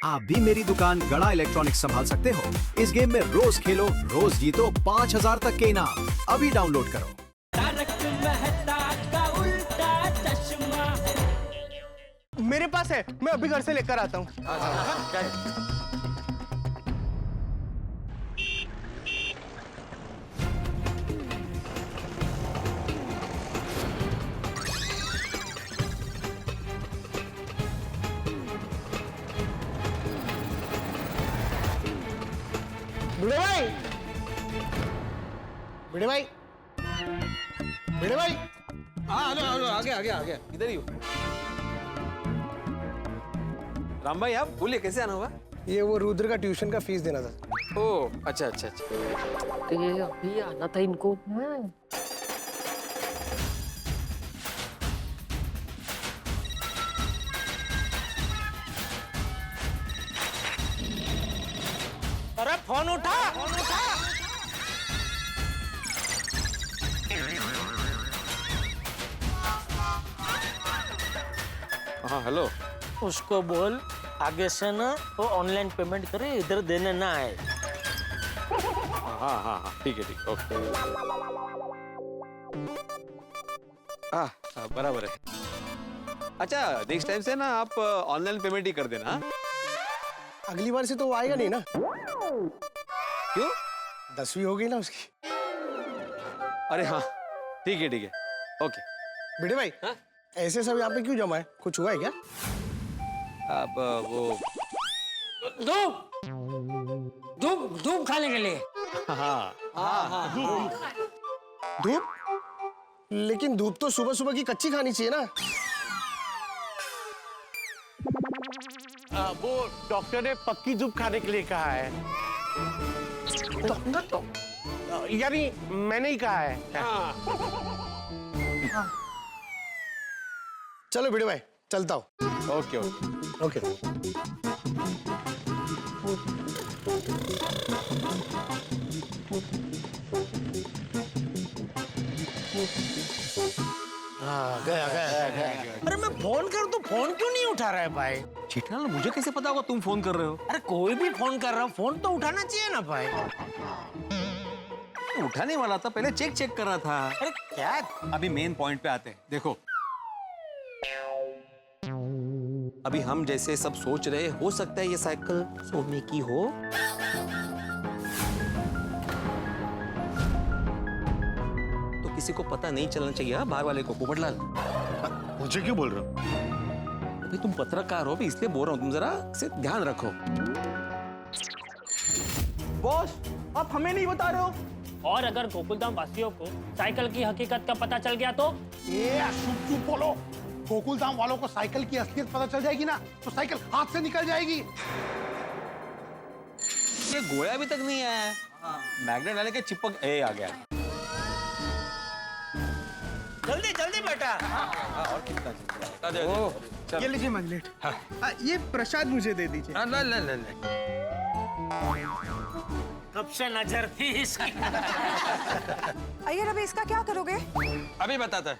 आप भी मेरी दुकान गड़ा इलेक्ट्रॉनिक्स संभाल सकते हो। इस गेम में रोज खेलो, रोज जीतो 5,000 तक के इनाम। अभी डाउनलोड करो। तारक मेहता का उल्टा चश्मा। मेरे पास है, मैं अभी घर से लेकर आता हूँ। भिड़े भाई, भिड़े भाई, भिड़े भाई। हाँ हेलो हेलो, आ गया इधर ही हो। राम भाई, आप बोलिए कैसे आना हुआ? ये वो रुद्र का ट्यूशन का फीस देना था। ओह अच्छा अच्छा अच्छा। ये अभी आना था इनको। अरे फोन उठा, फोन उठा। हाँ हेलो। उसको बोल आगे से ना वो ऑनलाइन पेमेंट करे, इधर देने ना आए। हाँ ठीक है ओके। बराबर है। अच्छा नेक्स्ट टाइम से ना आप ऑनलाइन पेमेंट ही कर देना। हाँ? अगली बार से तो वो आएगा नहीं ना। क्यों? 10वीं हो गई ना उसकी। अरे हाँ ठीक है ओके। भिड़े भाई, हाँ? ऐसे सब यहाँ पे क्यों जमा है? कुछ हुआ है क्या? अब वो धूप खाने के लिए। हाँ धूप? लेकिन धूप तो सुबह सुबह की कच्ची खानी चाहिए ना। वो डॉक्टर ने पक्की धूप खाने के लिए कहा है। यानी मैंने ही कहा है। चलो भिड़े भाई, चलता हूँ। Okay okay. हाँ गया। अरे मैं फोन करूँ तो फोन क्यों नहीं उठा रहा है भाई? चिटलाल, मुझे कैसे पता होगा तुम फोन कर रहे हो? अरे कोई भी फोन कर रहा हो, फोन तो उठाना चाहिए ना भाई। उठाने वाला था, पहले चेक कर रहा था। अरे क्या? अभी मेन पॉइंट पे आते हैं। देखो अभी हम जैसे सब सोच रहे, हो सकता है ये साइकिल सोने की हो। तो किसी को पता नहीं चलना चाहिए। हाँ, बाहर वाले को। पोपटलाल, मुझे क्यों बोल रहे हो? अभी तुम पत्रकार हो, इसलिए बोल रहा हूँ, तुम जरा इसे ध्यान रखो। बॉस, आप हमें नहीं बता रहे हो? और अगर गोकुलधाम वासियों को साइकिल की हकीकत का पता चल गया तो? चुप बोलो। गोकुलधाम वालों को साइकिल की असलियत पता चल जाएगी ना, तो साइकिल हाथ से निकल जाएगी। ये गोया अभी तक नहीं आया है। मैग्नेट डाले के चिपक आ गया। जल्दी बेटा। और कितना ये लीजिए मैग्नेट। ये प्रसाद मुझे दे दीजिए। कब से नजर थी इसकी। अय्यर, अभी इसका क्या करोगे? अभी बताता है।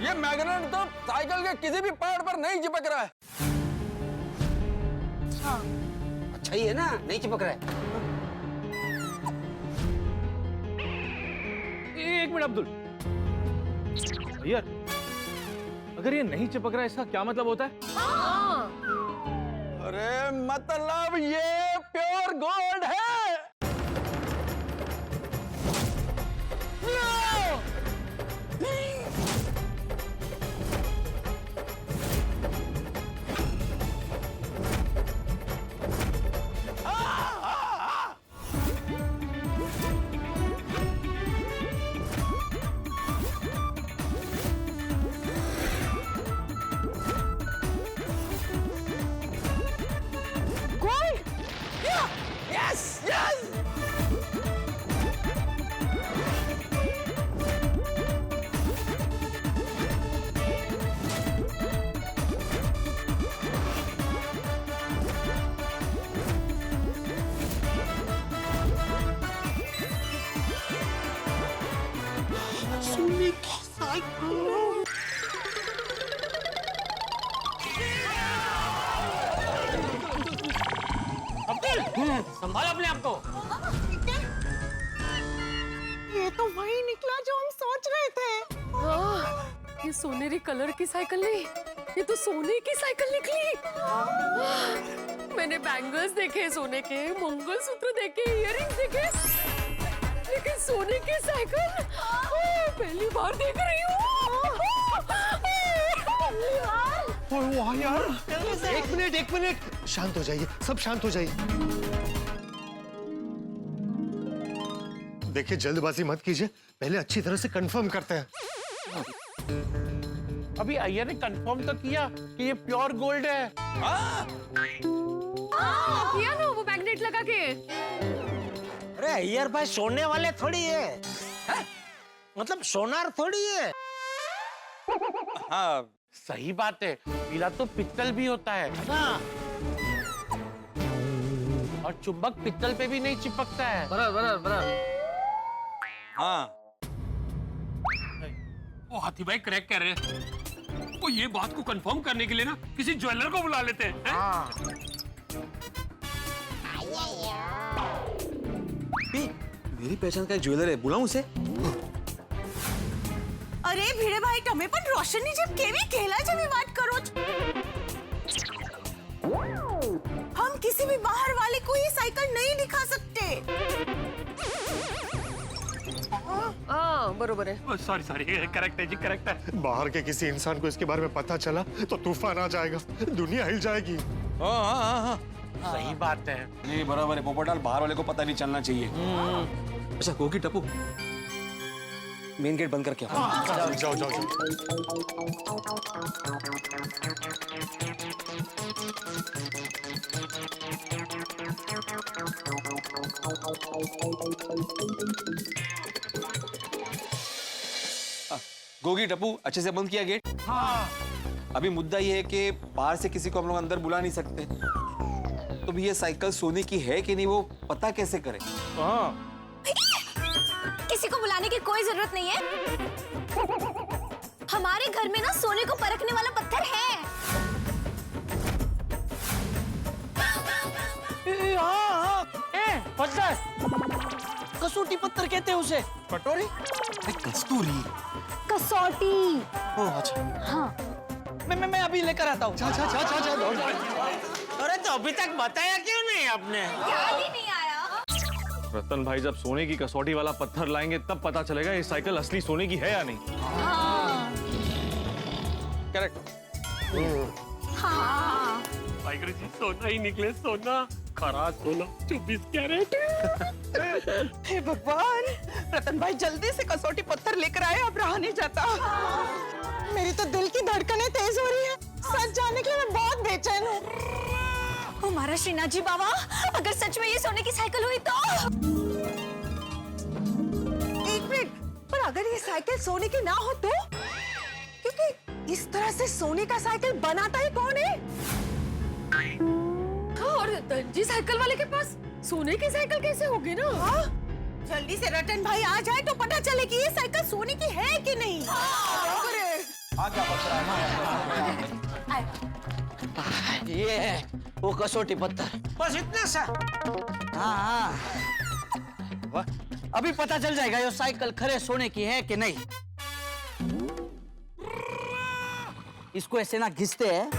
ये मैग्नेट तो साइकिल के किसी भी पार्ट पर नहीं चिपक रहा है। अच्छा ही है ना, नहीं चिपक रहा है। एक मिनट अब्दुल। यार, अगर ये नहीं चिपक रहा है, इसका क्या मतलब होता है? अरे मतलब ये प्योर गोल्ड है। संभाल अपने आप को। ये तो वही निकला जो हम सोच रहे थे। ये सोनेरी कलर की साइकिल नहीं, ये तो सोने की साइकिल निकली। मैंने बैंगल्स देखे सोने के, मंगलसूत्र देखे, इयररिंग्स देखे, लेकिन सोने की साइकिल पहली बार देख रही हूँ। वाह यार, एक मिनट, शांत हो जाइए, सब शांत हो जाइए। देखिए, जल्दबाजी मत कीजिए, पहले अच्छी तरह से कंफर्म करते हैं। अभी अय्यर ने कंफर्म तो किया कि ये प्योर गोल्ड है। किया ना वो मैग्नेट लगा के। अरे अय्यर भाई सोने वाले थोड़ी है, मतलब सोनार थोड़ी है। हाँ सही बात है, पीला तो पित्तल भी होता है। हाँ। और चुंबक पित्तल पे भी नहीं चिपकता है। बराबर। हाँ वो हाथी भाई क्रैक कर रहे हैं। वो ये बात को कंफर्म करने के लिए ना किसी ज्वेलर को बुला लेते हैं। मेरी पहचान का एक ज्वेलर है, बुलाऊं उसे? अरे भीड़े भाई તમે પણ રોશનની જેમ કેવી ખેલા જેવી વાત કરો છો? हम किसी भी बाहर वाले को ये साइकिल नहीं दिखा सकते। हाँ बरोबर है। सॉरी करेक्ट है जी, करेक्ट है। बाहर के किसी इंसान को इसके बारे में पता चला तो तूफान आ जाएगा, दुनिया हिल जाएगी। हाँ। सही बात है। नहीं बराबर है पोपटाल, बाहर वाले को पता नहीं चलना चाहिए। अच्छा गोगी टप्पू, मेन गेट बंद करके आओ। जाओ। गोगी टप्पू, अच्छे से बंद किया गेट? हाँ। अभी मुद्दा ये है कि बाहर से किसी को हम लोग अंदर बुला नहीं सकते, तो भी ये साइकिल सोने की है कि नहीं वो पता कैसे करें? हाँ किसी को बुलाने की कोई जरूरत नहीं है। हमारे घर में ना सोने को परखने वाला पत्थर है। पत्थर, कसौटी पत्थर कहते हैं उसे। कटोरी? कस्तूरी। कसौटी। ओह अच्छा। हाँ। मैं अभी लेकर आता हूँ। जा। अरे तो अभी तक बताया क्यों नहीं आपने? याद ही नहीं आया। रतन भाई जब सोने की कसौटी वाला पत्थर लाएंगे तब पता चलेगा ये साइकिल असली सोने की है या नहीं। हाँ। करेक्ट। हाँ। वाहिगुरु जी, सोना ही निकले, सोना खरा सोना 24 कैरेट। हे भगवान, रतन भाई जल्दी से कसौटी पत्थर लेकर आए, अब रहा नहीं जाता। मेरी तो दिल की धड़कनें तेज हो रही है, सच जानने के लिए मैं बहुत बेचैन हूँ। हमारा श्रीनाथ जी बाबा, अगर सच में ये सोने की साइकिल हुई तो? एक मिनट, पर अगर ये साइकिल सोने की ना हो तो? क्योंकि इस तरह से सोने का साइकिल बनाता ही कौन है? हाँ, और जी साइकिल वाले के पास सोने की साइकिल कैसे होगी ना? हाँ? जल्दी से रतन भाई आ जाए तो पता चले कि ये साइकिल सोने की है कि नहीं। ये है वो कसौटी पत्थर, बस इतना सा। हाँ। अभी पता चल जाएगा ये साइकिल खरे सोने की है कि नहीं। इसको ऐसे ना घिसते हैं,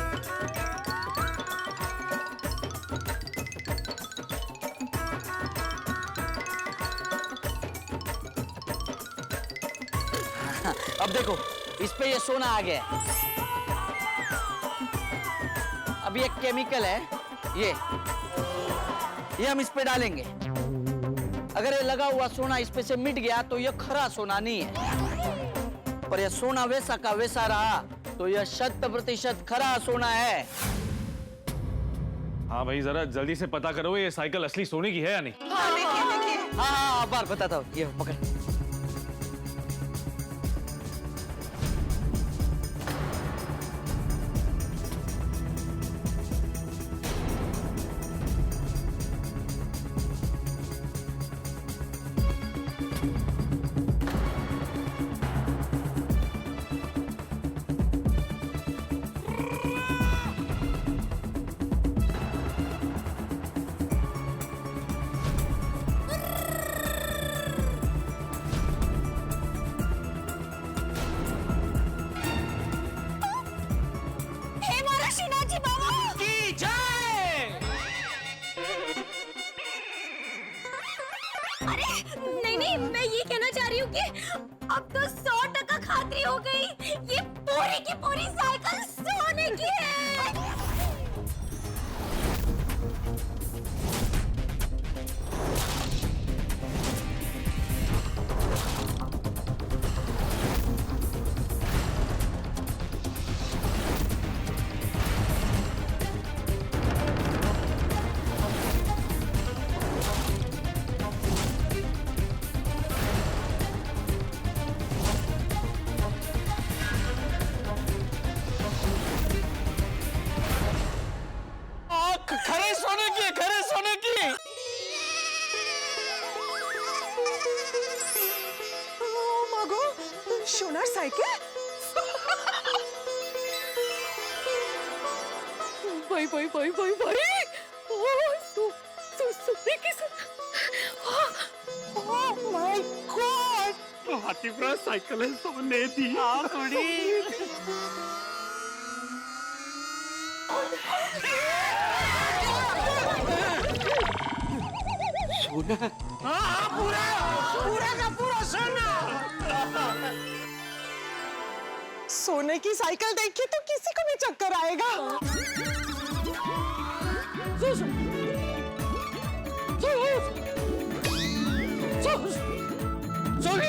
अब देखो इस पे ये सोना आ गया। अब ये केमिकल है, ये हम इस पे डालेंगे। अगर ये लगा हुआ सोना इस पे से मिट गया तो ये खरा सोना नहीं है, पर ये सोना वैसा का वैसा रहा तो यह 100% खरा सोना है। हाँ भाई जरा जल्दी से पता करो ये साइकिल असली सोने की है या नहीं। हाँ, देखिए। हाँ, बार बताता हूँ, ये पकड़। ये पूरी की पूरी साइकिल सोने की है। खरे सोने की, खरे सोने की। मागो सोनार साइकिल। भाई भाई भाई भाई भाई सोने की ओह माय गॉड। हाथी पूरा साइकिल है सोने दी। सोने की साइकिल देख के तो किसी को भी चक्कर आएगा। सोने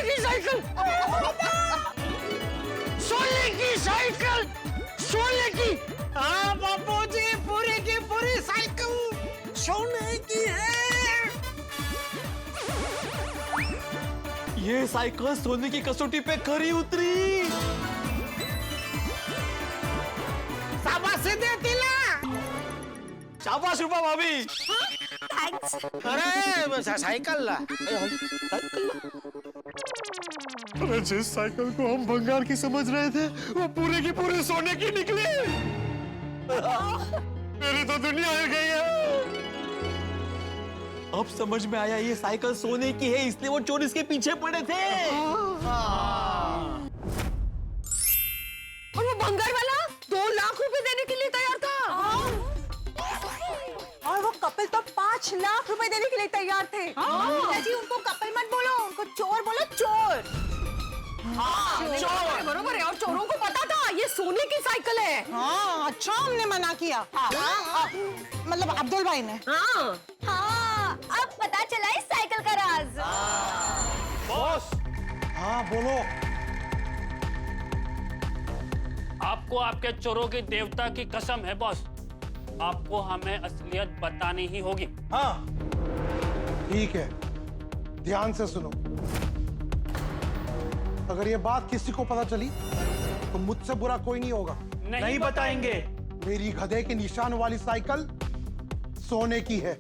की साइकिल, सोने की साइकिल, सोने की। हाँ बापू जी, पूरी की पूरी साइकिल सोने की है। ये साइकिल सोने की कसौटी पे खरी उतरी। शाबाश दे दिला। शाबाश रूपा भाभी। थैंक्स। अरे साइकिल ला। अरे जिस साइकिल को हम भंगार की समझ रहे थे वो पूरे की पूरे सोने की निकली। मेरी तो दुनिया हिल गई है। अब समझ में आया ये साइकिल सोने की है, इसलिए वो चोर इसके पीछे पड़े थे। और वो भंगार वाला 2 लाख रुपए देने के लिए तैयार था। और वो कपल तो 5 लाख रुपए देने के लिए तैयार थे। जी उनको कपल मत बोलो, उनको चोर बोलो, चोर। चोर बरोबर है, और चोरों को पता था ये सोने की साइकिल है। हाँ अच्छा हमने मना किया। मतलब अब्दुल भाई ने। हाँ अब पता चला इस साइकिल का राज। बॉस, हाँ बोलो। आपको आपके चोरों की देवता की कसम है बॉस, आपको हमें असलियत बतानी ही होगी। हाँ ठीक है, ध्यान से सुनो। अगर ये बात किसी को पता चली तो मुझसे बुरा कोई नहीं होगा। नहीं बताएंगे। मेरी गधे के निशान वाली साइकिल सोने की है।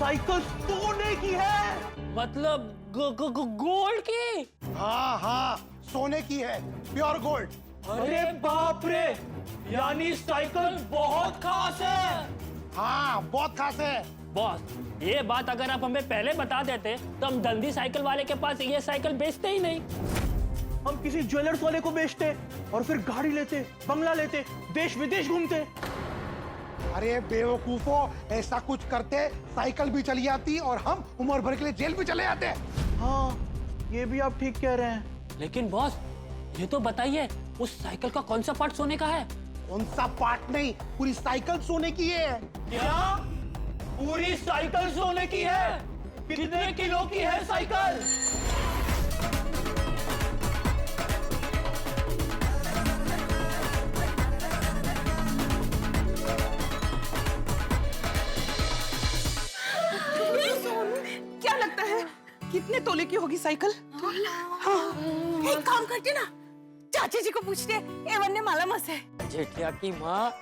साइकिल सोने की है मतलब गोल्ड की। हाँ हाँ सोने की है, प्योर गोल्ड। अरे बाप रे, यानी साइकिल बहुत खास है। हाँ बहुत खास है। बॉस, ये बात अगर आप हमें पहले बता देते तो हम जल्दी साइकिल वाले के पास ये साइकिल बेचते ही नहीं। हम किसी ज्वेलर्स वाले को बेचते और फिर गाड़ी लेते, बंगला लेते, देश विदेश घूमते। अरे बेवकूफो, ऐसा कुछ करते साइकिल भी चली जाती और हम उम्र भर के लिए जेल भी चले जाते। हाँ ये भी आप ठीक कह रहे हैं। लेकिन बॉस, ये तो बताइए उस साइकिल का कौन सा पार्ट सोने का है? कौन सा पार्ट नहीं, पूरी साइकिल सोने की है। क्या पूरी साइकिल सोने की है? कितने किलो की है साइकिल? क्या लगता है कितने तोले की होगी साइकिल? एक काम करते ना, चाची जी को पूछते, एवन ने माला मस है। जेठिया की माँ,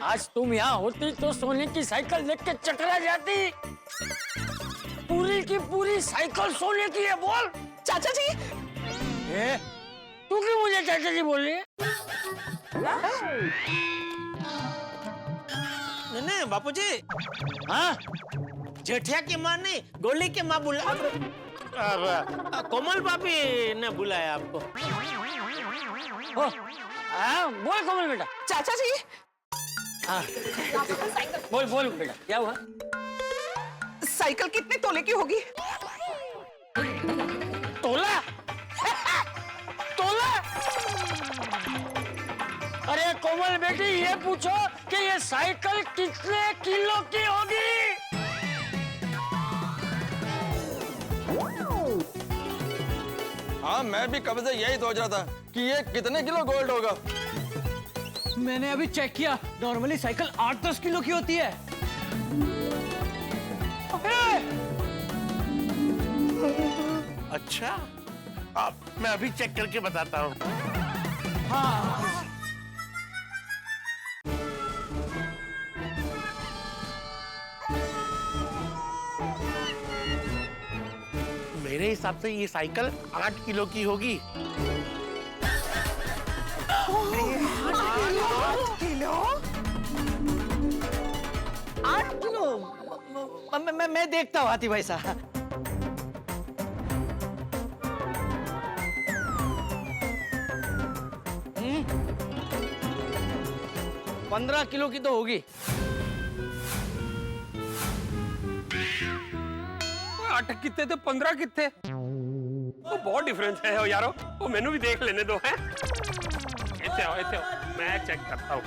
आज तुम यहाँ होती तो सोने की साइकिल लेके के चकरा जाती। पूरी की पूरी साइकिल सोने की है। बोल चाचा जी। तू क्यों मुझे चाचा जी बोल रही है? नहीं बापूजी, हाँ जेठिया की माँ नहीं, गोली की माँ बुला। कोमल भाभी ने बुलाया आपको। हाँ बोल कोमल बेटा। चाचा जी बोल बोल बेटा क्या हुआ? साइकिल कितने तोले की होगी? तोला? तोला? अरे कोमल बेटी ये पूछो कि ये साइकिल कितने किलो की होगी? हाँ मैं भी कब से यही सोच रहा था कि ये कितने किलो गोल्ड होगा। मैंने अभी चेक किया, नॉर्मली साइकिल 8-10 किलो की होती है। अच्छा अब मैं अभी चेक करके बताता हूँ। हाँ मेरे हिसाब से ये साइकिल 8 किलो की होगी। 8 किलो? मैं देखता हूँ हाथी भाई साहब। हम्म, 15 किलो की तो होगी। 8 कितने थे 15 कितने? तो बहुत डिफरेंस है यारो। वो मेनू भी देख लेने दो है। इतने आओ मैं चेक करता हूँ।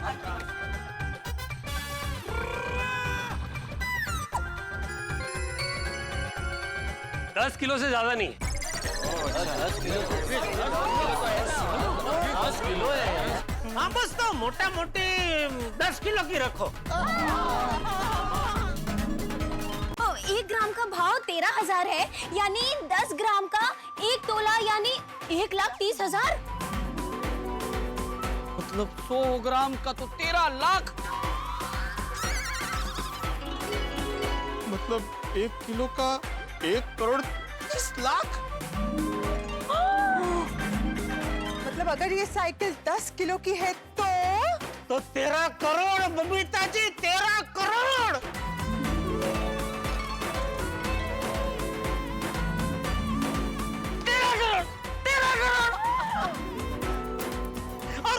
दस किलो से ज्यादा नहीं। 10 किलो है। हाँ बस तो मोटा मोटी 10 किलो की रखो। 1 ग्राम का भाव 13,000 है, यानी 10 ग्राम का 1 तोला यानी 1,30,000। मतलब 100 ग्राम का तो 13 लाख। मतलब 1 किलो का 1 करोड़ 30 लाख। मतलब अगर ये साइकिल 10 किलो की है तो 13 करोड़ बबीता जी, 13 करोड़। 13 करोड़। और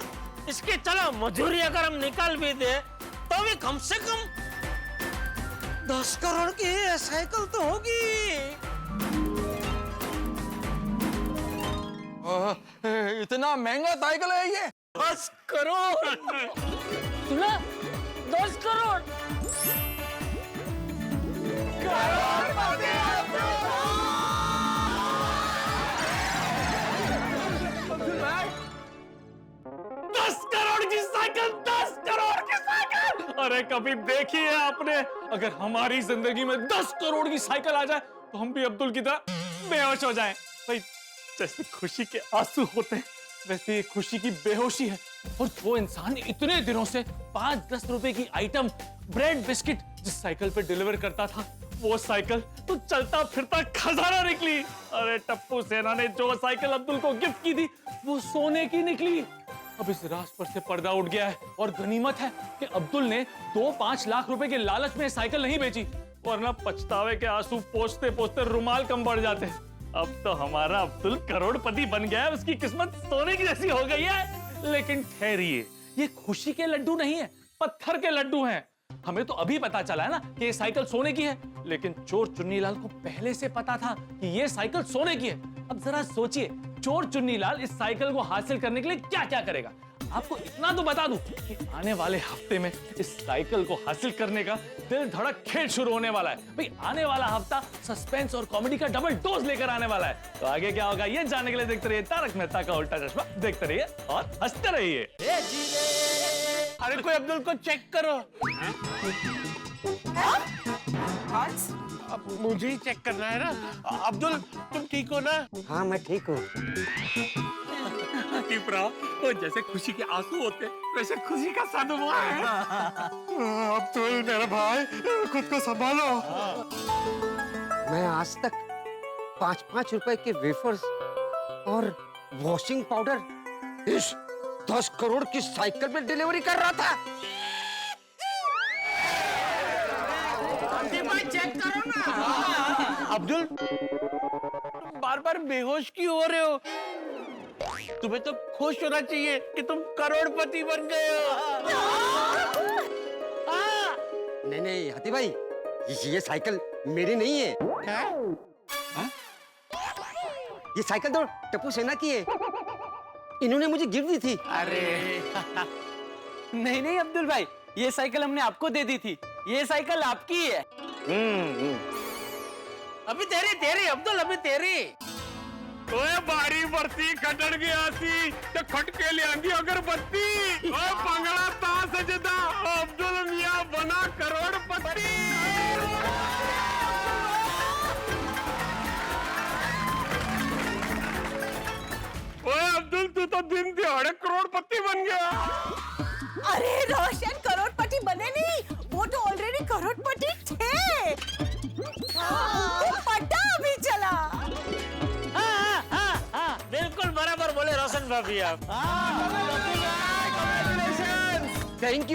इसके चलो मजूरी अगर हम निकाल भी दे तो भी कम से कम 10 करोड़ की साइकिल तो होगी। इतना महंगा साइकिल है ये? 10 करोड़। सुना? 10 करोड़। अरे कभी देखी है आपने, अगर हमारी जिंदगी में 10 करोड़ की साइकिल आ जाए तो हम भी अब्दुल की तरह बेहोश हो जाएं। भाई जैसे खुशी के आंसू होते हैं वैसे ये खुशी की बेहोशी है। और जो इंसान इतने दिनों से 5-10 रुपए की आइटम ब्रेड बिस्किट जिस साइकिल पे डिलीवर करता था, वो साइकिल तो चलता फिरता खजाना निकली। अरे टप्पू सेना ने जो साइकिल अब्दुल को गिफ्ट की थी वो सोने की निकली। अब इस राज पर से पर्दा उठ गया है और गनीमत है कि अब्दुल ने 2-5 लाख रुपए के लालच में साइकिल नहीं बेची, वरना पछतावे के आंसू पोंछते पोंछते रुमाल कम बढ़ जाते। अब तो हमारा अब्दुल करोड़पति बन गया है, उसकी किस्मत सोने की जैसी हो गई है। लेकिन ठहरिए, ये खुशी के लड्डू नहीं है, पत्थर के लड्डू हैं। हमें तो अभी पता चला है ना कि ये साइकिल सोने की है, लेकिन चोर चुन्नीलाल को पहले से पता था कि ये साइकिल सोने की है। अब जरा सोचिए, चोर चुन्नीलाल इस साइकिल को हासिल करने के लिए क्या क्या करेगा। आपको इतना तो बता दूं कि आने वाले हफ्ते में इस साइकिल को हासिल करने का दिल धड़क खेल शुरू होने वाला है। भाई आने वाला हफ्ता सस्पेंस और कॉमेडी का डबल डोज लेकर आने वाला है। तो आगे क्या होगा ये जानने के लिए देखते रहिए तारक मेहता का उल्टा चश्मा। देखते रहिए और हंसते रहिए। अरे कोई अब्दुल को चेक करो। अब मुझे ही चेक करना है ना। अब्दुल तुम ठीक हो ना? हाँ मैं ठीक हूँ। तो जैसे खुशी के आंसू होते वैसे खुशी का सदमा है। अब्दुल मेरा भाई, खुद को संभालो। मैं आज तक 5-5 रुपए के वेफर्स और वॉशिंग पाउडर इस 10 करोड़ की साइकिल में डिलीवरी कर रहा था। चेक करो ना। अब्दुल बार बार बेहोश क्यों हो रहे हो? तुम्हें तो खुश होना चाहिए कि तुम करोड़पति बन गए हो। नहीं नहीं हाथी भाई, ये साइकिल मेरी नहीं है। ये साइकिल तो टप्पू सेना की है, इन्होंने मुझे गिफ्ट दी थी। अरे नहीं नहीं अब्दुल भाई, ये साइकिल हमने आपको दे दी थी, ये साइकिल आपकी है। अभी तेरी तेरी अब्दुल, अभी तेरी। ओए बारी बरसी खटड़ गया सी ते खटके ले आंदी अगरबत्ती। ओए पंगड़ा ता सजदा अब्दुल मियां बना करोड़पति। ओए अब्दुल तू तो दिन दिहाड़े करोड़पति बन गया। अरे रोशन करोड़पति बने नहीं, वो तो ऑलरेडी करोड़पति थे। पता अभी चला। हाँ, बिल्कुल बराबर बोले रोशन भाभी आप। Thank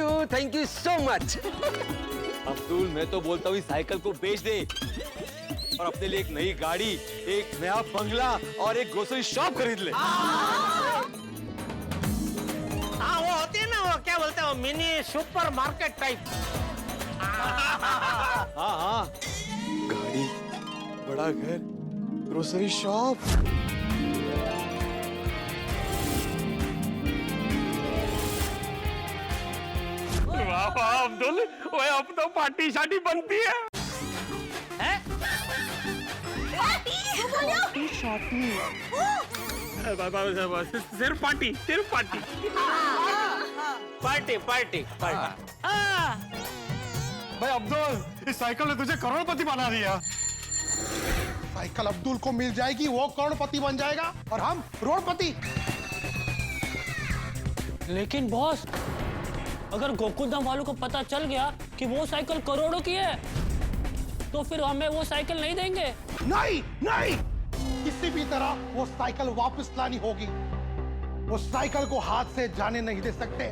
you so much. Abdul मैं तो बोलता हूँ इस साइकिल को बेच दे और अपने लिए एक नई गाड़ी, एक नया बंगला और एक ग्रोसरी शॉप खरीद ले। हाँ वो होती है ना, वो क्या बोलते हैं, वो मिनी सुपर मार्केट टाइप। हाँ गाड़ी, बड़ा घर, ग्रोसरी शॉप। वाह वाह अब्दुल, ओए अब तो पार्टी शादी बनती है। सिर्फ पार्टी, सिर्फ पार्टी। Party party party. भाई अब्दुल, इस साइकिल ने तुझे करोड़पति बना दिया। साइकिल अब्दुल को मिल जाएगी, वो करोड़पति बन जाएगा और हम रोडपति। लेकिन बॉस, अगर गोकुलधाम वालों को पता चल गया कि वो साइकिल करोड़ों की है, तो फिर हमें वो साइकिल नहीं देंगे। नहीं नहीं, किसी भी तरह वो साइकिल वापस लानी होगी। वो साइकिल को हाथ से जाने नहीं दे सकते।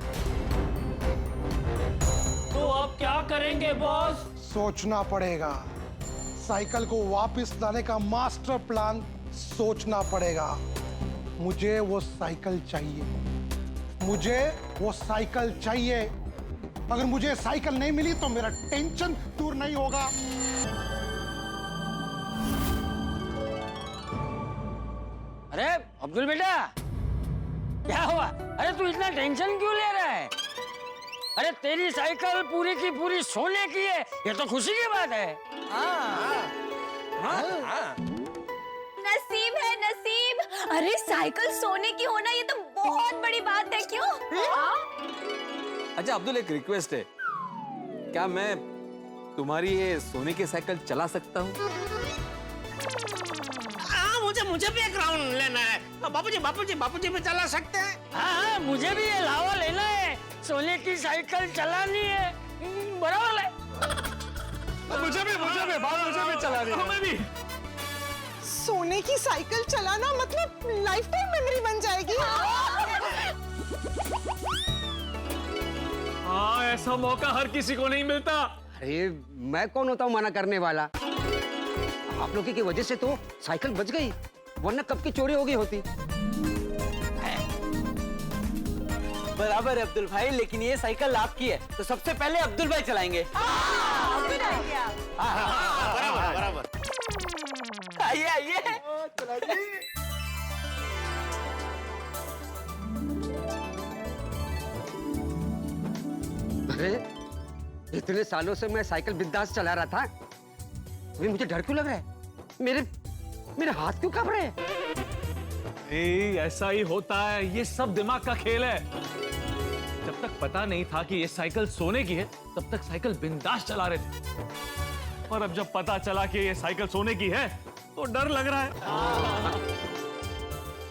तो अब क्या करेंगे बॉस? सोचना पड़ेगा। साइकिल को वापस लाने का मास्टर प्लान सोचना पड़ेगा। मुझे वो साइकिल चाहिए, मुझे वो साइकिल चाहिए। अगर मुझे साइकिल नहीं मिली तो मेरा टेंशन दूर नहीं होगा। अरे अब्दुल बेटा, क्या हुआ? अरे तू इतना टेंशन क्यों ले रहा है? अरे तेरी साइकिल पूरी की पूरी सोने की है, ये तो खुशी की बात है। नसीब है नसीब। अरे साइकिल सोने की होना ये तो बहुत बड़ी बात है, क्यों? अच्छा अब्दुल, एक रिक्वेस्ट है, क्या मैं तुम्हारी ये सोने की साइकिल चला सकता हूँ? मुझे भी एक राउंड लेना है। बापूजी भी चला सकते हैं। हाँ, मुझे भी ये लावा लेना है, सोने की साइकिल चलानी है। बराबर है। मुझे भी चलानी है। हमें भी। सोने की साइकिल चलाना मतलब लाइफ टाइम मेमोरी बन जाएगी। हाँ, ऐसा मौका हर किसी को नहीं मिलता। अरे मैं कौन होता हूँ मना करने वाला? आप लोगों की वजह से तो साइकिल बच गई, वरना कब की चोरी हो गई होती। बराबर है अब्दुल भाई, लेकिन ये साइकिल आपकी है, तो सबसे पहले अब्दुल भाई चलाएंगे। बराबर। आइए आइए। अरे इतने सालों से मैं साइकिल बिंदास चला रहा था, अभी मुझे डर क्यों लग रहा है? मेरे हाथ क्यों कांप रहे हैं? ऐसा ही होता है, ये सब दिमाग का खेल है। जब तक पता नहीं था कि ये साइकिल सोने की है, तब तक साइकिल बिंदास चला रहे थे। और अब जब पता चला कि ये साइकिल सोने की है, तो डर लग रहा है।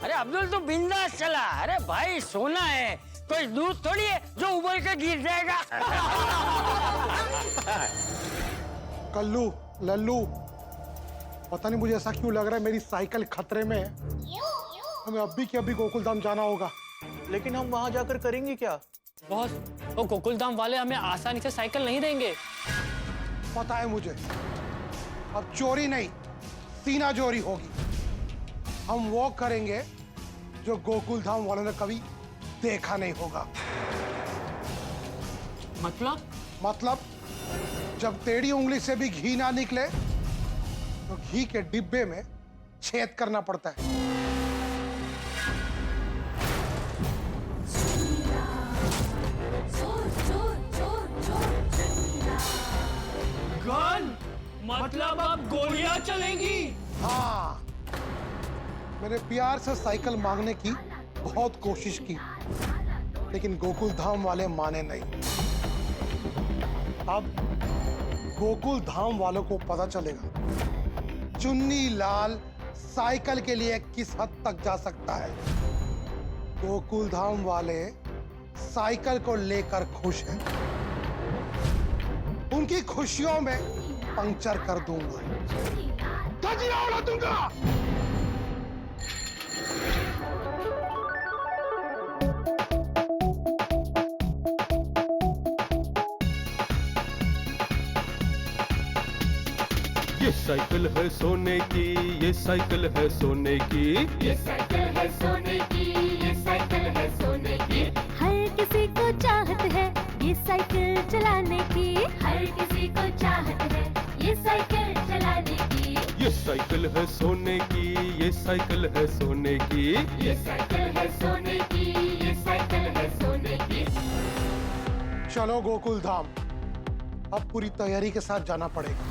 अरे अब्दुल तू बिंदास चला। अरे भाई सोना है, कोई दूध थोड़ी है जो उबल के गिर जाएगा। कल्लू, लल्लू, पता नहीं मुझे ऐसा क्यों लग रहा है मेरी साइकिल खतरे में है। हमें अभी के अभी गोकुलधाम जाना होगा। लेकिन हम वहां जाकर करेंगे क्या? बॉस, वो गोकुलधाम वाले हमें आसानी से साइकिल नहीं देंगे। पता है मुझे, अब चोरी नहीं, सीना चोरी होगी। हम वो करेंगे जो गोकुल धाम वालों ने कभी देखा नहीं होगा। मतलब जब टेढ़ी उंगली से भी घी ना निकले तो घी के डिब्बे में छेद करना पड़ता है। गन मतलब अब गोलियां चलेंगी। हाँ, मैंने प्यार से साइकिल मांगने की बहुत कोशिश की, लेकिन गोकुल धाम वाले माने नहीं। अब गोकुल धाम वालों को पता चलेगा चुन्नी लाल साइकिल के लिए किस हद तक जा सकता है। गोकुल धाम वाले साइकिल को लेकर खुश हैं। उनकी खुशियों में पंक्चर कर दूंगा। धजिया उड़ा दूंगा। ये साइकिल है सोने की, ये साइकिल है सोने की, ये साइकिल है सोने की, ये साइकिल है सोने की। हर किसी को चाहत है ये साइकिल चलाने की, हर किसी को चाहत है ये साइकिल चलाने की। ये साइकिल है सोने की, ये साइकिल है सोने की, ये साइकिल है सोने की, ये साइकिल है सोने की। चलो गोकुल धाम, अब पूरी तैयारी के साथ जाना पड़ेगा।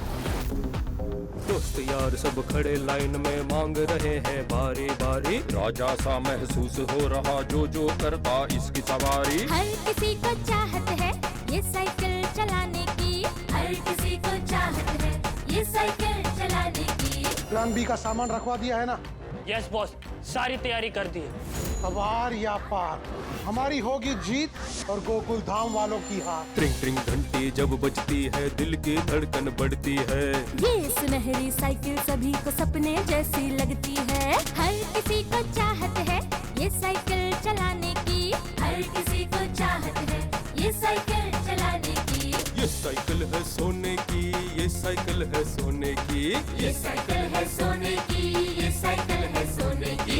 दोस्त यार सब खड़े लाइन में मांग रहे हैं बारी बारी। राजा सा महसूस हो रहा जो जो करता इसकी सवारी। हर किसी को चाहत है ये साइकिल चलाने की, हर किसी को चाहत है ये साइकिल चलाने की। प्लान बी का सामान रखवा दिया है ना? यस बॉस, सारी तैयारी कर दी है। अब आर या पार, हमारी होगी जीत और गोकुल धाम वालों की हार। ट्रिंग ट्रिंग घंटी जब बजती है दिल की धड़कन बढ़ती है। ये सुनहरी साइकिल सभी को सपने जैसी लगती है। हर किसी को चाहत है ये साइकिल चलाने की, हर किसी को चाहत है ये साइकिल चलाने की। ये साइकिल है सोने की, ये साइकिल है सोने की, ये साइकिल है सोने की, ये साइकिल है सोने की।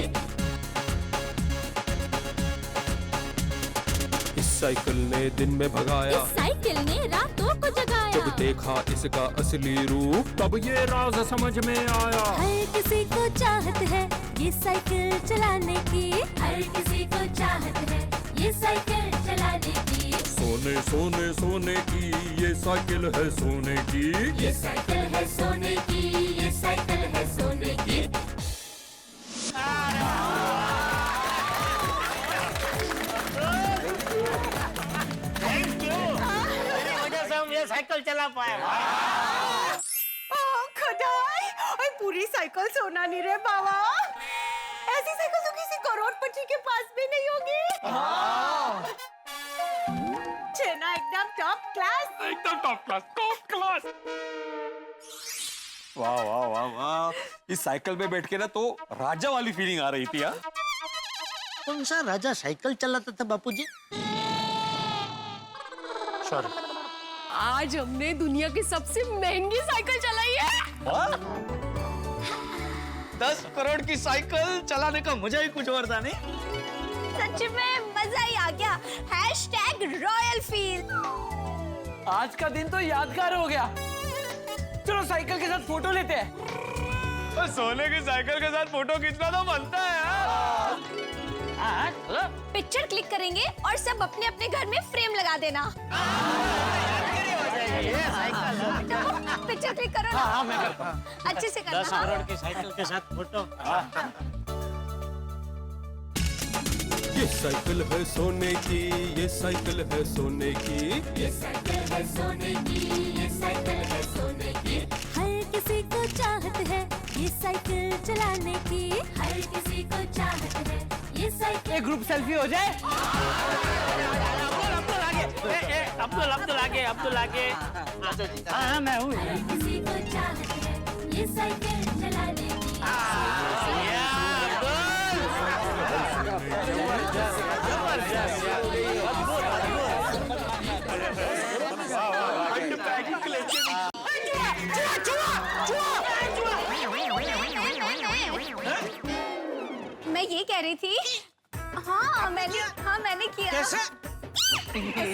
इस साइकिल ने दिन में भगाया, इस साइकिल ने रातों को जगाया। जब देखा इसका असली रूप तब ये राज समझ में आया। हर किसी को चाहत है ये साइकिल चलाने की, हर किसी को चाहत है ये साइकिल चलाने की। सोने सोने सोने की ये साइकिल है सोने की, ये साइकिल है सोने की, ये साइकिल है सोने की। ये साइकिल चला पाया। खुदाई, और पूरी साइकिल सोना नहीं रे बाबा। ऐसी साइकिल तो किसी करोड़पति के पास भी नहीं होगी। छेना एकदम टॉप क्लास। एकदम टॉप क्लास, टॉप क्लास। वाह वाह वाह वाह, इस साइकिल पे बैठ के ना तो राजा वाली फीलिंग आ रही थी। कौन सा राजा साइकिल चलाता था बापूजी? सॉरी। आज हमने दुनिया की सबसे महंगी साइकिल चलाई है। 10 करोड़ की साइकिल चलाने का मजा ही कुछ और था नहीं? सच में मजा ही आ गया। #Royal feel. आज का दिन तो यादगार हो गया। चलो साइकिल के साथ फोटो लेते हैं। सोने की साइकिल के साथ फोटो खींचना तो बनता है यार। पिक्चर क्लिक करेंगे और सब अपने अपने घर में फ्रेम लगा देना। पिक्चर क्लिक करो ना। हाँ, मैं करता हूँ। अच्छे से करना। 10 करोड़ की साइकिल के साथ फोटो। ये साइकिल है सोने की, ये साइकिल है सोने की, ये साइकिल है सोने की, ये साइकिल है सोने की। हर किसी को चाहत है ये साइकिल चलाने की, हर किसी को चाहत है ये साइकिल। एक ग्रुप सेल्फी हो जाए। अब्दुल आगे। हाँ, मैं हूँ। हर किसी को चाहत है ये साइकिल चलाने की। मैं ये कह रही थी, हाँ मैंने किया। कैसे?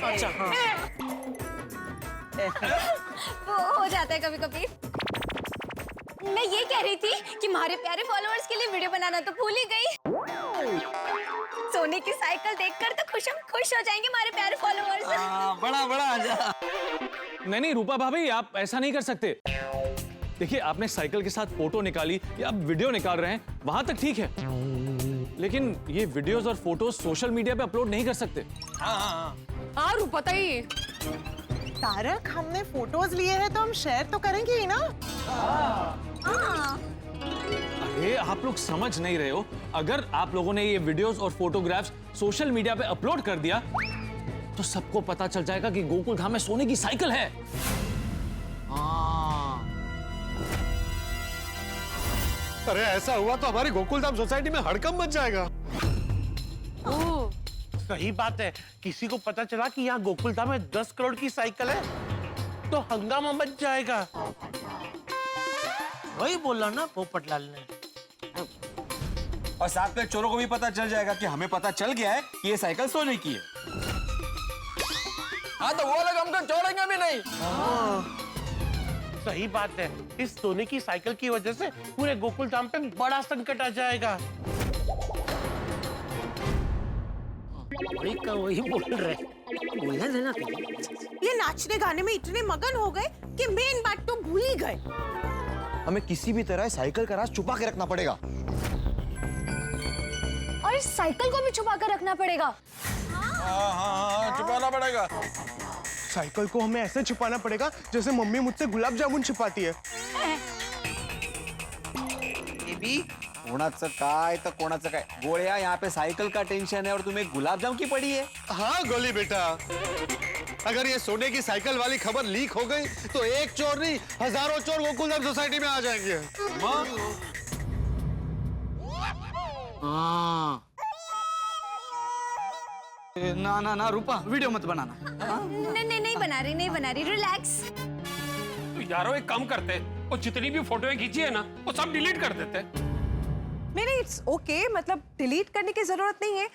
अच्छा, वो हो जाता है कभी कभी। मैं ये कह रही थी कि हमारे प्यारे फॉलोअर्स के लिए वीडियो बनाना तो भूल ही गई। सोने की साइकिल देखकर तो खुश हो जाएंगे हमारे प्यारे फॉलोअर्स। बड़ा आजा। नहीं रूपा भाभी, आप ऐसा नहीं कर सकते। देखिए, आपने साइकिल के साथ फोटो निकाली या आप वीडियो निकाल रहे हैं, वहां तक ठीक है, लेकिन ये वीडियोस और फोटोज सोशल मीडिया पे अपलोड नहीं कर सकते। हाँ रूपा ताई, तारक, हमने फोटोज लिए हैं तो हम शेयर तो करेंगे ही ना। अरे आप लोग समझ नहीं रहे हो, अगर आप लोगों ने ये वीडियोस और फोटोग्राफ्स सोशल मीडिया पे अपलोड कर दिया तो सबको पता चल जाएगा कि गोकुल धाम में सोने की साइकिल है। अरे ऐसा हुआ तो हमारी गोकुलधाम सोसाइटी में हड़कंप मच जाएगा। सही बात है, किसी को पता चला कि यहाँ गोकुलधाम में 10 करोड़ की साइकिल है तो हंगामा मच जाएगा। वही बोला ना पोपटलाल ने। और साथ में चोरों को भी पता चल जाएगा कि हमें पता चल गया है कि ये साइकिल सोने की है। हाँ तो वो लोग हमको छोड़ेंगे भी नहीं। सही बात है, इस सोने की साइकिल की वजह से पूरे गोकुलधाम पे बड़ा संकट आ जाएगा। वही बोल रहे, बोलने देना। ये नाचने गाने में इतने मगन हो गए कि मेन बात तो भूल ही गए। हमें किसी भी तरह साइकिल का राज छुपा के रखना पड़ेगा। और इस साइकिल को भी छुपा कर रखना पड़ेगा। हाँ, छुपाना पड़ेगा। साइकिल को हमें ऐसे छुपाना पड़ेगा जैसे मम्मी मुझसे गुलाब जामुन छुपाती है। कोणाचं काय तर कोणाचं काय, गोळ्या यहाँ पे साइकिल का टेंशन है और तुम्हें गुलाब जामुन की पड़ी है। हाँ गोली बेटा, अगर ये सोने की साइकिल वाली खबर लीक हो गई तो एक चोर नहीं, हजारों चोर गोकुलधाम सोसाइटी में आ जाएंगे। ना रूपा, वीडियो मत बनाना। नहीं बना रही, रिलैक्स। तो यारो एक काम करते, वो जितनी भी फोटोएं खींची है ना वो सब डिलीट कर देते। नहीं, इट्स ओके, मतलब डिलीट करने की जरूरत नहीं है।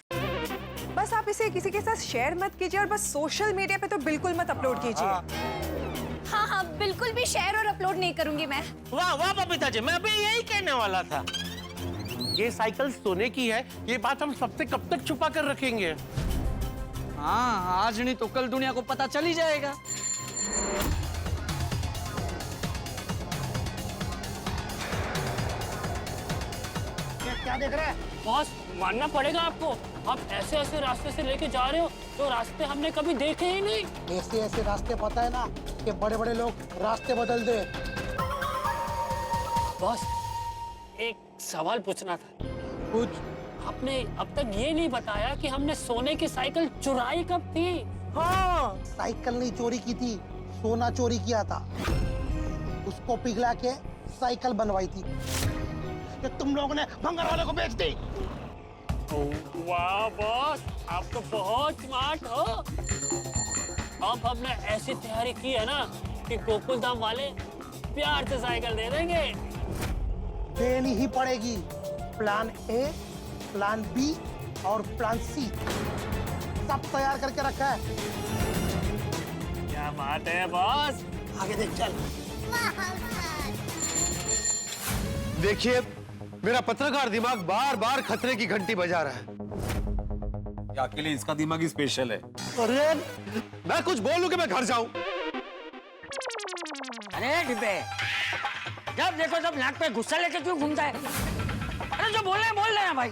बस आप इसे किसी के साथ शेयर मत कीजिए और बस सोशल मीडिया पे तो बिल्कुल मत अपलोड कीजिए। हाँ बिल्कुल भी शेयर और अपलोड नहीं करूंगी मैं। वाह बबीता जी, मैं अभी यही कहने वाला था। ये साइकिल सोने की है, ये बात हम सबसे कब तक छुपा कर रखेंगे? हाँ, आज नहीं तो कल दुनिया को पता चल ही जाएगा। क्या देख रहा है? बॉस, मानना पड़ेगा आपको, आप ऐसे रास्ते से लेके जा रहे हो जो रास्ते हमने कभी देखे ही नहीं। ऐसे रास्ते पता है ना कि बड़े बड़े लोग रास्ते बदल दे। बॉस, एक सवाल पूछना था। कुछ आपने अब तक ये नहीं बताया कि हमने सोने की साइकिल चुराई कब थी? हाँ, साइकिल नहीं चोरी की थी, सोना चोरी किया था। उसको पिघला के साइकिल बनवाई थी कि तुम लोगों ने भंगार वाले को बेच दी। वाह बॉस, आप तो बहुत स्मार्ट हो। अब हमने ऐसी तैयारी की है ना कि गोकुलधाम वाले प्यार से साइकिल दे देंगे। देनी ही पड़ेगी। प्लान ए, प्लान बी और प्लान सी सब तैयार करके रखा है। क्या बात है बॉस, आगे देख चल। देखिए, मेरा पत्रकार दिमाग बार बार खतरे की घंटी बजा रहा है। अकेले इसका दिमाग ही स्पेशल है। अरे मैं कुछ बोलूं कि मैं घर जाऊं? अरे डिब्बे, जब देखो तब नाक पे गुस्सा लेके क्यों घूमता है? अरे जो बोल रहे हैं भाई।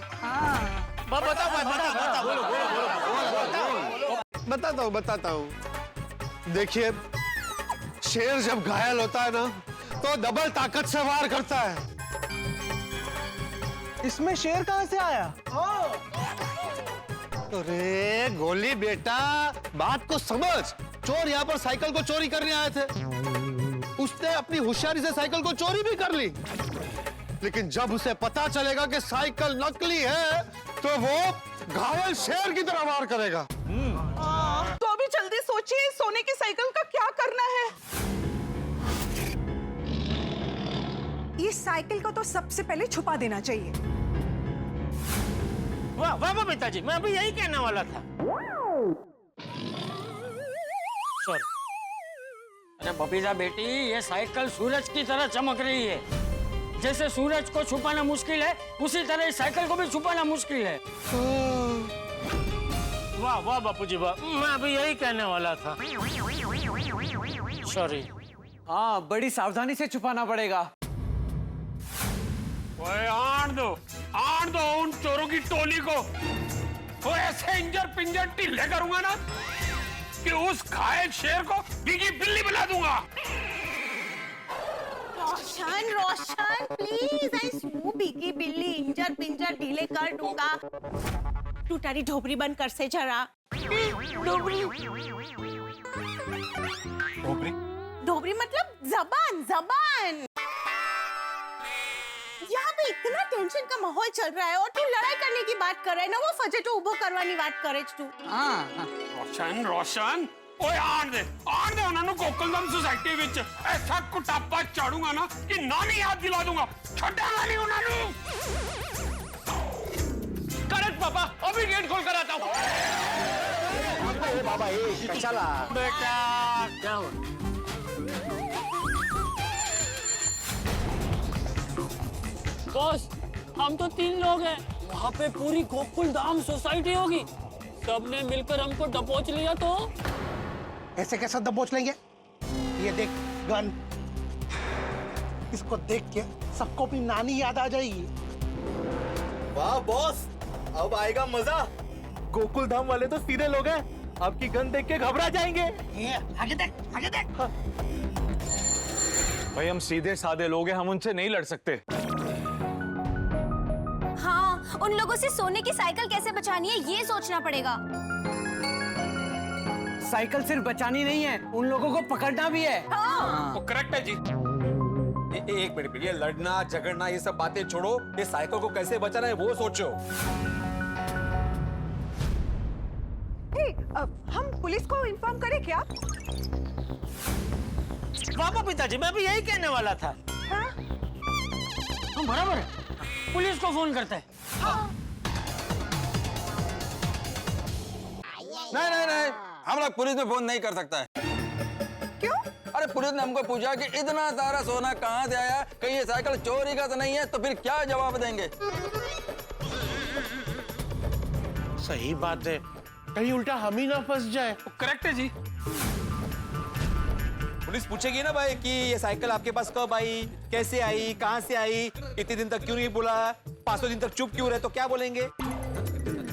बताता हूँ। देखिए, शेर जब घायल होता है ना तो डबल ताकत से वार करता है। इसमें शेर कहाँ से आया? अरे गोली बेटा, बात को समझ। चोर यहाँ पर साइकिल को चोरी करने आए थे। उसने अपनी होशियारी से साइकिल को चोरी भी कर ली, लेकिन जब उसे पता चलेगा कि साइकिल नकली है तो वो घायल शेर की तरह वार करेगा। तो अभी जल्दी सोचिए, सोने की साइकिल का क्या करना है? इस साइकिल को तो सबसे पहले छुपा देना चाहिए। वाह वाह वाह पिताजी, मैं अभी यही कहने वाला था। सॉरी। अरे बबीजा बेटी, ये साइकिल सूरज की तरह चमक रही है। जैसे सूरज को छुपाना मुश्किल है, उसी तरह इस साइकिल को भी छुपाना मुश्किल है। वाह वाह बापूजी वाह, मैं अभी यही कहने वाला था। सॉरी। हाँ, बड़ी सावधानी से छुपाना पड़ेगा। ओए आन दो उन चोरों की टोली को। वो ऐसे इंजर पिंजर ढीले करूंगा ना कि उस घायल शेर को भीगी बिल्ली बना दूंगा। रोशन रोशन प्लीज, आई स्व भीगी बिल्ली इंजर पिंजर ढीले कर दूंगा। तू तारी ढोबरी बंद कर से जरा। ढोबरी ढोबरी मतलब जबान जबान। यहाँ पे इतना टेंशन का माहौल चल रहा है और तू लड़ाई करने की बात कर रहा है ना, वो फजे तो उबो करवानी बात करे तू। रोशन ओए आन दे उन्होंने गोकुलधाम सोसाइटी विच ऐसा कुटापा चाड़ूंगा ना कि नानी याद दिला दूंगा। छड्डांगा नहीं उन्होंने। करेक्ट पापा, अभी गेट खोल कर आता हूँ। बाबा चला बेटा क्या हुआ? बॉस, हम तो 3 लोग हैं, वहाँ पे पूरी गोकुलधाम सोसाइटी होगी, सबने मिलकर हमको दबोच लिया तो? ऐसे कैसा दबोच लेंगे? ये देख गन, इसको देख के सबको भी नानी याद आ जाएगी। वाह बॉस, अब आएगा मजा। गोकुलधाम वाले तो सीधे लोग हैं, आपकी गन देख के घबरा जाएंगे। आगे देख। भाई हम सीधे साधे लोग हैं, हम उनसे नहीं लड़ सकते। हाँ, उन लोगों से सोने की साइकिल कैसे बचानी है ये सोचना पड़ेगा। साइकिल सिर्फ बचानी नहीं है, उन लोगों को पकड़ना भी है। वो करेक्ट है जी। एक मिनट, ये लड़ना झगड़ना ये सब बातें छोड़ो, ये साइकिल को कैसे बचाना है वो सोचो। हम पुलिस को इन्फॉर्म करें क्या? वाह पिताजी, मैं भी यही कहने वाला था। हाँ? हम बराबर है, पुलिस को फोन करते हैं। नहीं, हम लोग पुलिस में फोन नहीं कर सकता है। क्यों? अरे पुलिस ने हमको पूछा कि इतना सारा सोना कहाँ से आया, कहीं ये साइकिल चोरी का तो नहीं है, तो फिर क्या जवाब देंगे? सही बात है, कहीं उल्टा हम ही ना फंस जाए। करेक्ट है जी। पुलिस पूछेगी ना भाई कि ये साइकिल आपके पास कब आई, कैसे आई, कहाँ से आई, इतने दिन तक क्यों नहीं बोला, 500 दिन तक चुप क्यों रहे, तो क्या बोलेंगे?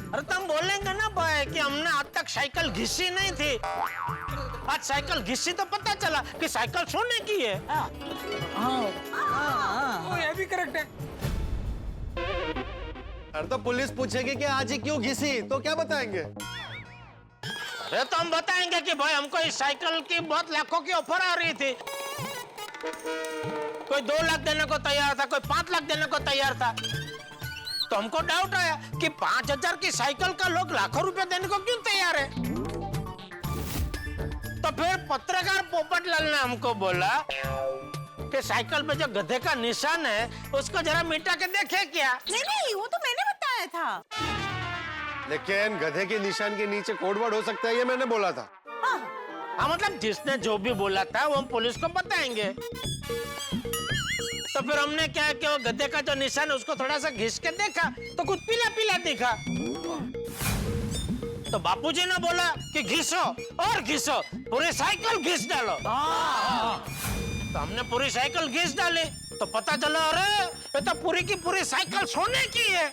अरे तुम बोलेंगे ना भाई कि हमने आज तक साइकिल घिसी नहीं थी, आज साइकिल घिसी तो पता चला कि साइकिल सोने की है। ये भी करेक्ट है। अरे तो पुलिस पूछेगी कि आज ही क्यों घिसी, तो क्या बताएंगे? अरे तो हम बताएंगे कि भाई हमको इस साइकिल की बहुत लाखों की ऑफर आ रही थी, कोई 2 लाख देने को तैयार था, कोई 5 लाख देने को तैयार था, तो हमको डाउट आया कि 5000 की साइकिल का लोग लाखों रुपए देने को क्यों तैयार है। तो फिर पत्रकार पोपटलाल ने हमको बोला कि साइकिल पे जो गधे का निशान है उसको जरा मिटा के देखे क्या। नहीं, वो तो मैंने बताया था। लेकिन गधे के निशान के नीचे कोड वर्ड हो सकता है, ये मैंने बोला था। हाँ, मतलब जिसने जो भी बोला था वो हम पुलिस को बताएंगे। तो फिर हमने क्या कि वो गधे का जो निशान है उसको थोड़ा सा घिस के देखा तो कुछ पीला पीला दिखा। तो बापूजी ने बोला कि घिसो और घिसो, पूरी साइकिल घिस डालो। तो हमने पूरी साइकिल घिस डाली तो पता चला अरे ये तो पूरी की पूरी साइकिल सोने की है।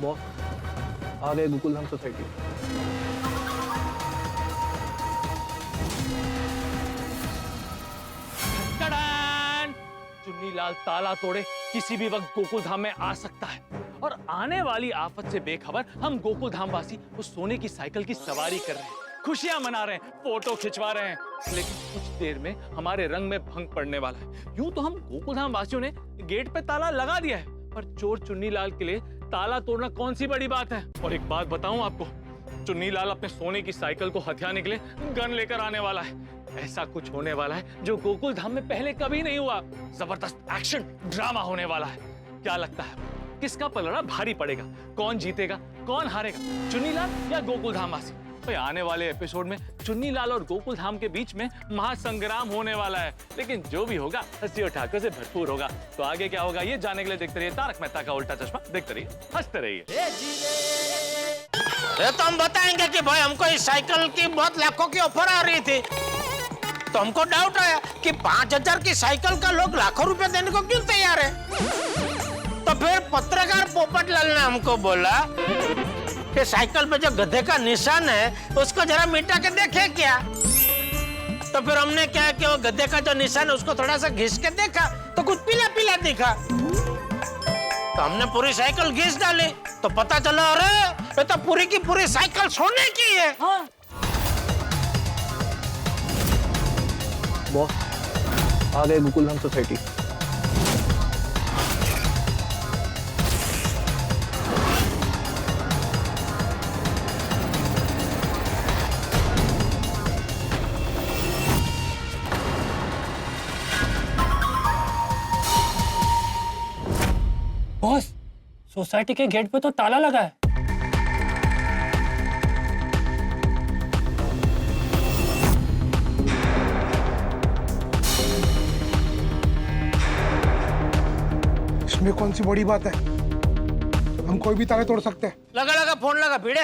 बॉस, आ गए गोकुलधाम सोसाइटी। चुन्नीलाल ताला तोड़े किसी भी वक्त गोकुलधाम में आ सकता है, और आने वाली आफत से बेखबर हम गोकुलधाम वासी उस सोने की साइकिल की सवारी कर रहे हैं, खुशियां मना रहे हैं, फोटो खिंचवा रहे हैं। लेकिन कुछ देर में हमारे रंग में भंग पड़ने वाला है। यूं तो हम गोकुलधाम वासियों ने गेट पे ताला लगा दिया है, पर चोर चुन्नीलाल के लिए ताला तोड़ना कौन सी बड़ी बात है। और एक बात बताऊं आपको, चुन्नीलाल अपने सोने की साइकिल को हथियाने के लिए गन लेकर आने वाला है। ऐसा कुछ होने वाला है जो गोकुल धाम में पहले कभी नहीं हुआ। जबरदस्त एक्शन ड्रामा होने वाला है। क्या लगता है किसका पलड़ा भारी पड़ेगा? कौन जीतेगा, कौन हारेगा, चुन्नीलाल या गोकुल धामवासी? भाई आने वाले एपिसोड में चुन्नीलाल और गोकुल धाम के बीच में महासंग्राम होने वाला है। लेकिन जो भी होगा हंसी और ठाकुर से भरपूर होगा। तो आगे क्या होगा ये जानने के लिए देखते रहिए तारक मेहता का उल्टा चश्मा। देखते रहिए, हंसते रहिए। ये तो हम बताएंगे कि भाई हमको इस साइकिल की बहुत लाखों की ऑफर आ रही थी, तो हमको डाउट आया कि 5000 की साइकिल का लोग लाखों रुपए देने को क्यों तैयार है। तो फिर पत्रकार पोपटलाल ने हमको बोला कि साइकिल पे जो गधे का निशान है उसको जरा मिटा के देखे क्या। तो फिर हमने क्या कि वो गधे का जो निशान है उसको थोड़ा सा घिस के देखा तो कुछ पीला पीला दिखा। तो हमने पूरी साइकिल घिस डाली तो पता चला अरे ये तो पूरी की पूरी साइकिल सोने की है। हाँ। बॉस आ गए Gokul Dham society. Boss society के गेट पे तो ताला लगा है। इसमें कौन सी बड़ी बात है? हम कोई भी ताले तोड़ सकते हैं। लगा फोन लगा भिड़े।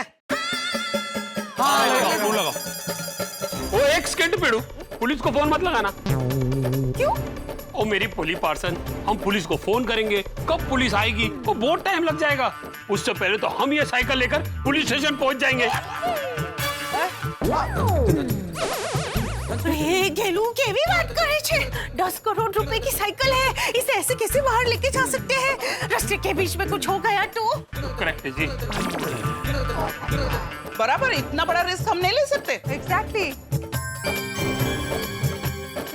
हाँ फोन लगा। वो एक सेकंड पेड़ू, पुलिस को फोन मत लगाना। क्यों? ओ मेरी पुलिस पार्सन, हम पुलिस को फोन करेंगे, कब पुलिस आएगी वो बहुत टाइम लग जाएगा। उससे पहले तो हम ये साइकिल लेकर पुलिस स्टेशन पहुंच जाएंगे। गेलू केवी बात करे छे। 10 करोड़ रुपए की साइकिल है, इसे ऐसे कैसे बाहर लेके जा सकते हैं? रास्ते के बीच में कुछ हो गया तो? करेक्ट है जी। बराबर, इतना बड़ा रिस्क हम नहीं ले सकते। एग्जैक्टली।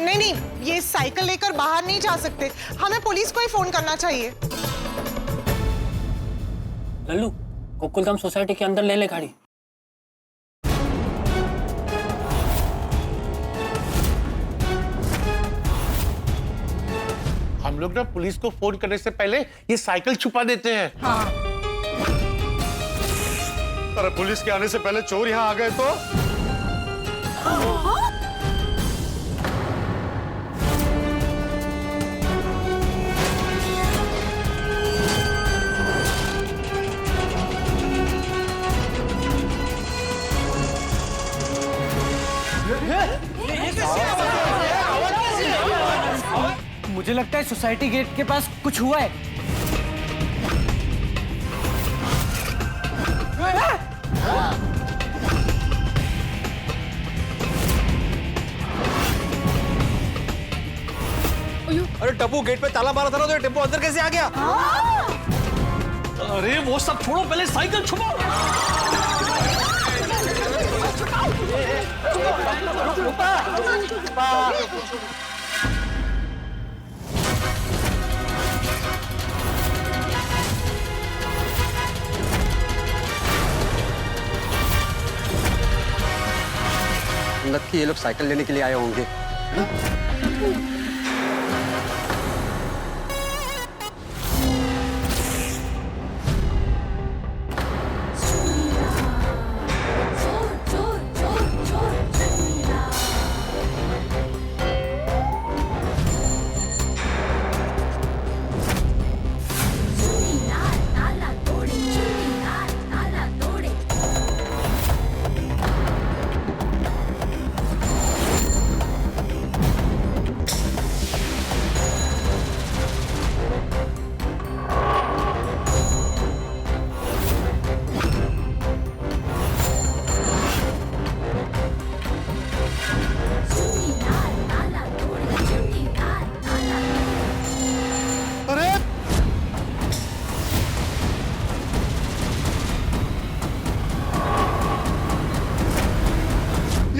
नहीं, ये साइकिल लेकर बाहर नहीं जा सकते। हमें पुलिस को ही फोन करना चाहिए। लल्लू गोकुलधाम सोसाइटी के अंदर ले ले गाड़ी। हम लोग ना पुलिस को फोन करने से पहले ये साइकिल छुपा देते हैं। हाँ। अरे पुलिस के आने से पहले चोर यहाँ आ गए तो? मुझे लगता है सोसाइटी गेट के पास कुछ हुआ है। अरे टप्पू गेट पे ताला मारा था ना, तो ये टेम्पो अंदर कैसे आ गया? अरे वो सब छोड़ो, पहले साइकिल छुपाओ। लगता है ये लोग साइकिल लेने के लिए आए होंगे।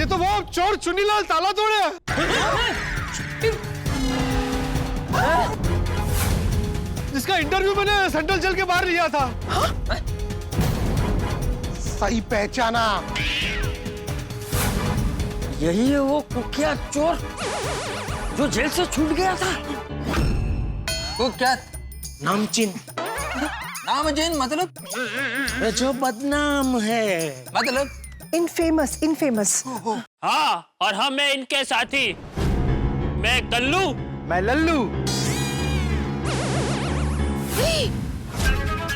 तो वो चोर चुन्नीलाल ताला तोड़े। जिसका इंटरव्यू मैंने सेंट्रल जेल के बाहर लिया था। सही पहचाना। यही है वो कुख्यात चोर जो जेल से छूट गया था। कुख्यात नामचीन। नामचीन मतलब? जो बदनाम है। मतलब? Infamous, infamous. हाँ, और हम मैं इनके साथी, मैं कल्लू, मैं लल्लू।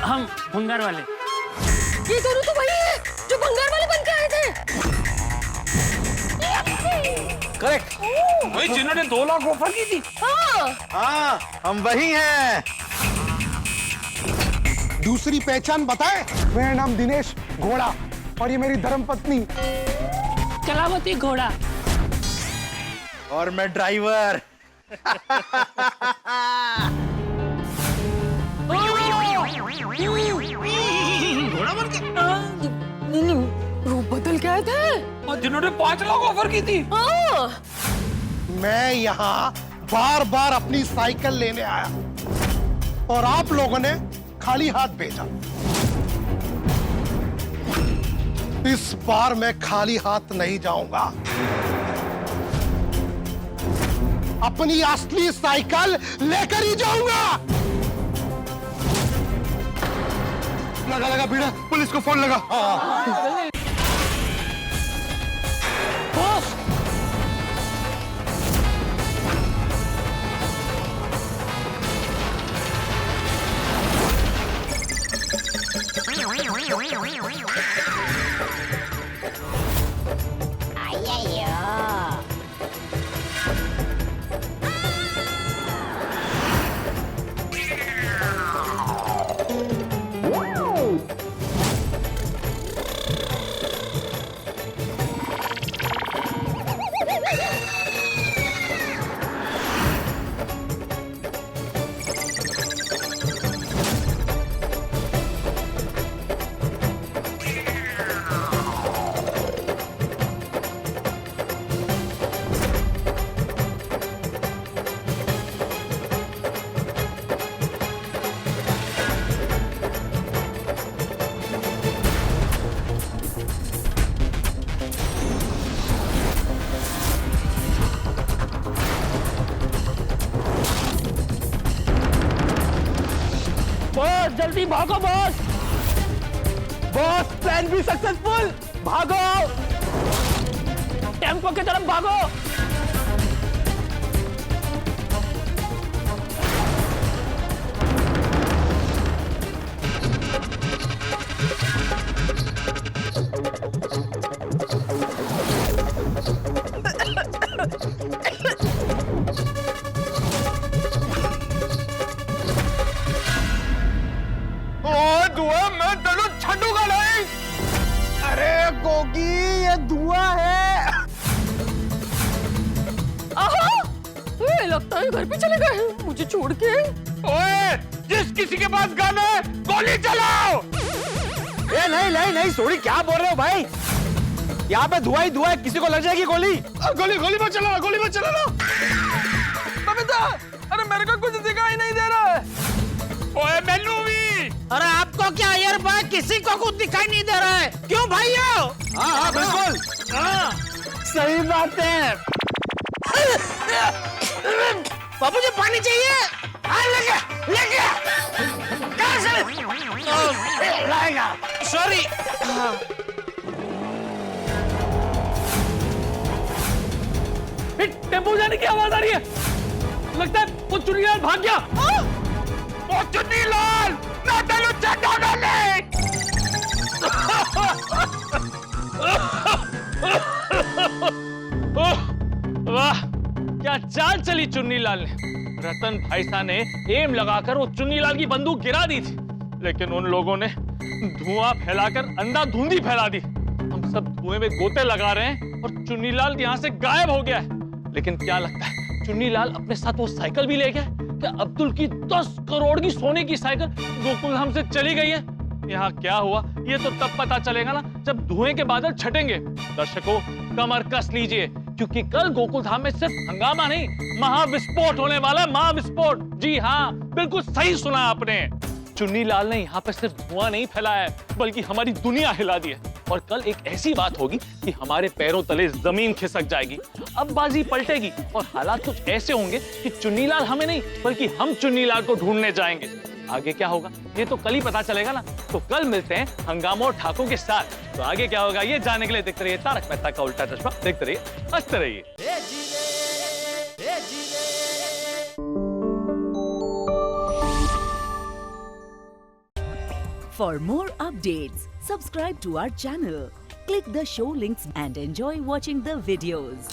हम भंगार वाले। ये दोनों तो वही है जो भंगार वाले बन के आए थे। करेक्ट। वही जिन्होंने 2 लाख ऑफर की थी। हाँ, हम वही हैं। दूसरी पहचान बताए? मेरा नाम दिनेश घोड़ा और ये मेरी धर्मपत्नी कलावती घोड़ा। और मैं ड्राइवर। घोड़ा बन के रूप बदल के आए थे। और जिन्होंने 5 लाख ऑफर की थी। मैं यहाँ बार बार अपनी साइकिल लेने आया और आप लोगों ने खाली हाथ भेजा। इस बार मैं खाली हाथ नहीं जाऊंगा। अपनी असली साइकिल लेकर ही जाऊंगा। लगा लगा बीड़ा, पुलिस को फोन लगा। बॉस, जल्दी भागो बॉस। बॉस, प्लान भी सक्सेसफुल। भागो, टेम्पो की तरफ भागो। मैं तेनू छड्डूगा नहीं। अरे गोगी, ये धुआं है। आहा, लगता है घर पे चले गए मुझे छोड़ के। ओए, जिस किसी के पास गन है गोली चलाओ। नहीं, सॉरी, क्या बोल रहे हो भाई? यहाँ पे धुआं ही धुआं है, किसी को लग जाएगी गोली। गोली मत चलाना, गोली मत चलाना। बबीता, अरे मेरे को कुछ दिखाई नहीं दे रहा है। ओए मैनू भी। अरे आपको क्या यार भाई, किसी को कुछ दिखाई नहीं दे रहा है, क्यों भाइयों? हाँ, बिल्कुल। हाँ, सही बात है। बाबूजी पानी चाहिए? हाँ, लेके कहाँ से लाएगा? सॉरी। टेम्पो जाने की आवाज आ रही है। लगता है वो चुन्नीलाल भाग गया। वो चुन्नीलाल ना तेनू छड्डूगा नहीं। वाह, क्या चाल चली चुन्नीलाल ने। रतन भाई साहब ने एम लगाकर वो चुन्नीलाल की बंदूक गिरा दी थी, लेकिन उन लोगों ने धुआं फैलाकर अंधाधुंधी फैला दी। हम सब धुएं में गोते लगा रहे हैं और चुन्नीलाल यहाँ से गायब हो गया है। लेकिन क्या लगता है चुन्नीलाल अपने साथ वो साइकिल भी ले गया? क्या अब्दुल की 10 करोड़ की सोने की साइकिल गोकुलधाम से चली गई है? यहाँ क्या हुआ ये तो तब पता चलेगा ना, जब धुएं के बादल छटेंगे। दर्शकों, कमर कस लीजिए, क्योंकि कल गोकुलधाम में सिर्फ हंगामा नहीं, महाविस्फोट होने वाला है। महाविस्फोट, जी हाँ, बिल्कुल सही सुना आपने। चुन्नीलाल ने यहाँ पे सिर्फ धुआं नहीं फैलाया है बल्कि हमारी दुनिया हिला दी है। और कल एक ऐसी बात होगी कि हमारे पैरों तले जमीन खिसक जाएगी। अब बाजी पलटेगी और हालात कुछ ऐसे होंगे कि चुन्नीलाल हमें नहीं बल्कि हम चुन्नीलाल को ढूंढने जाएंगे। आगे क्या होगा ये तो कल ही पता चलेगा ना। तो कल मिलते हैं हंगामा और ठाकुर के साथ। तो आगे क्या होगा ये जानने के लिए देखते रहिए तारक मेहता का उल्टा चश्मा। देखते रहिए, हंसते रहिए। For more updates, subscribe to our channel, click the show links and enjoy watching the videos.